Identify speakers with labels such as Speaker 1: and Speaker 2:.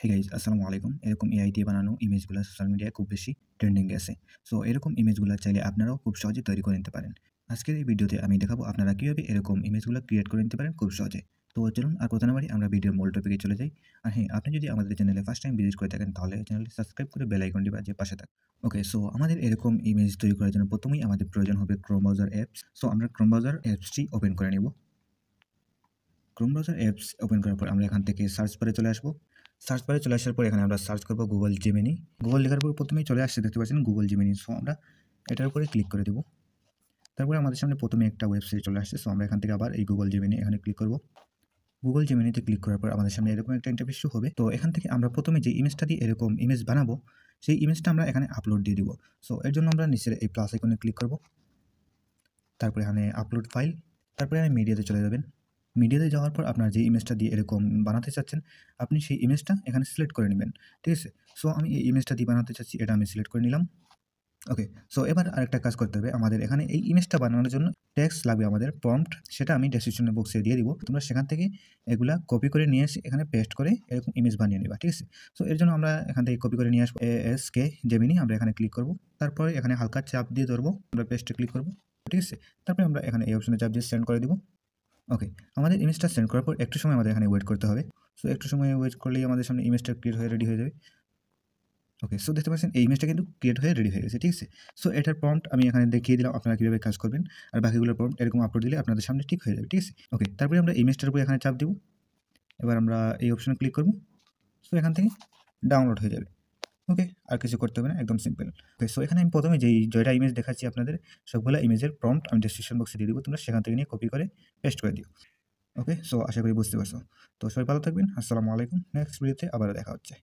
Speaker 1: Hey guys আসসালামু আলাইকুম। এরকম এআই দিয়ে বানানো ইমেজগুলো সোশ্যাল মিডিয়ায় খুব বেশি ট্রেন্ডিং গেছে। সো এরকম ইমেজগুলো চাইলে আপনারাও খুব সহজে তৈরি করে নিতে পারেন। আজকের এই ভিডিওতে আমি দেখাবো আপনারা কীভাবে এরকম ইমেজগুলো ক্রিয়েট করে নিতে পারেন খুব সহজে। তো চলুন আর কথা না বাড়ি আমরা ভিডিওর মূল টপিকে চলে যাই। আর হ্যাঁ, আপনি যদি আমাদের চ্যানেলে ফার্স্ট টাইম ভিজিট করে থাকেন তাহলে চ্যানেলটি সাবস্ক্রাইব করে বেল আইকনটি বাজিয়ে পাশে থাকুন। ওকে, সো আমাদের এরকম ইমেজ তৈরি করার জন্য প্রথমেই আমাদের প্রয়োজন হবে ক্রোম ব্রাউজার অ্যাপস। সো আমরা ক্রোম ব্রাউজার অ্যাপসটি ওপেন করে নেব। ক্রোম ব্রাউজার অ্যাপস ওপেন করার পর আমরা এখান থেকে সার্চ বারে চলে আসবো। সার্চ বারে চলে আসার পর এখানে আমরা সার্চ করব গুগল জেমিনি। গুগল লেখার পর প্রথমেই চলে আসছে, দেখতে পাচ্ছেন গুগল জেমিনি। সো আমরা এটার উপরে ক্লিক করে দেব। তারপরে আমাদের সামনে প্রথমে একটা ওয়েবসাইট চলে আসছে। সো আমরা এখান থেকে আবার এই গুগল জেমিনি এখানে ক্লিক করব। গুগল জেমিনিতে ক্লিক করার পর আমাদের সামনে এরকম একটা ইন্টারফেস শো হবে। তো এখান থেকে আমরা প্রথমে যে ইমেজটা দিয়ে এরকম ইমেজ বানাবো, সেই ইমেজটা আমরা এখানে আপলোড দিয়ে দিব। সো এর জন্য আমরা নিচের এই প্লাস আইকনে ক্লিক করব। তারপরে এখানে আপলোড ফাইল, তারপরে এখানে মিডিয়াতে চলে যাবেন। মিডিয়াতে যাওয়ার পর আপনার যে ইমেজটা দিয়ে এরকম বানাতে চাচ্ছেন, আপনি সেই ইমেজটা এখানে সিলেক্ট করে নেবেন। ঠিক আছে? সো আমি এই ইমেজটা দিয়ে বানাতে চাচ্ছি, এটা আমি সিলেক্ট করে নিলাম। ওকে, সো এবার আরেকটা কাজ করতে হবে আমাদের। এখানে এই ইমেজটা বানানোর জন্য টেক্সট লাগবে আমাদের, প্রম্পট, সেটা আমি ডেসক্রিপশন বক্সে দিয়ে দিব। তোমরা সেখান থেকে এগুলা কপি করে নিয়ে এসে এখানে পেস্ট করে এরকম ইমেজ বানিয়ে নিবা। ঠিক আছে? সো এর জন্য আমরা এখান থেকে কপি করে নিয়ে আসবো ASK জেমিনি, আমরা এখানে ক্লিক করব। তারপরে এখানে হালকা চাপ দিয়ে ধরবো, আমরা পেস্টে ক্লিক করব। ঠিক আছে? তারপরে আমরা এখানে এই অপশনে চাপ দিয়ে সেন্ড করে দিব। ওকে, আমাদের ইমেজটা সেন্ড করার পর একটু সময় আমাদের এখানে ওয়েট করতে হবে। সো একটু সময় ওয়েট করলেই আমাদের সামনে ইমেজটা ক্রিয়েট হয়ে রেডি হয়ে যাবে। ওকে, সো দেখতে পাচ্ছেন এই ইমেজটা কিন্তু ক্রিয়েট হয়ে রেডি হয়ে গেছে। ঠিক আছে? সো এটার প্রম্পট আমি এখানে দেখিয়ে দিলাম আপনারা কীভাবে কাজ করবেন। আর বাকিগুলোর প্রম্পট এরকম আপলোড দিলে আপনাদের সামনে ঠিক হয়ে যাবে। ঠিক আছে? ওকে, তারপরে আমরা ইমেজটার উপর এখানে চাপ দিব। এবার আমরা এই অপশনে ক্লিক করব। সো এখান থেকে ডাউনলোড হয়ে যাবে। ওকে, আর কিছু করতে হবে না, একদম সিম্পল। ওকে, সো এখানে আমি প্রথমে যেই জয়টা ইমেজ দেখাচ্ছি আপনাদের, সবগুলো ইমেজের প্রম্পট আমি ডেসক্রিপশন বক্সে দিয়ে দিব। তোমরা সেখান থেকে নিয়ে কপি করে পেস্ট করে দিও। ওকে, সো আশা করি বুঝতে পারছো। তো সবাই ভালো থাকবেন। আসসালামু আলাইকুম। নেক্সট ভিডিওতে আবারও দেখা হচ্ছে।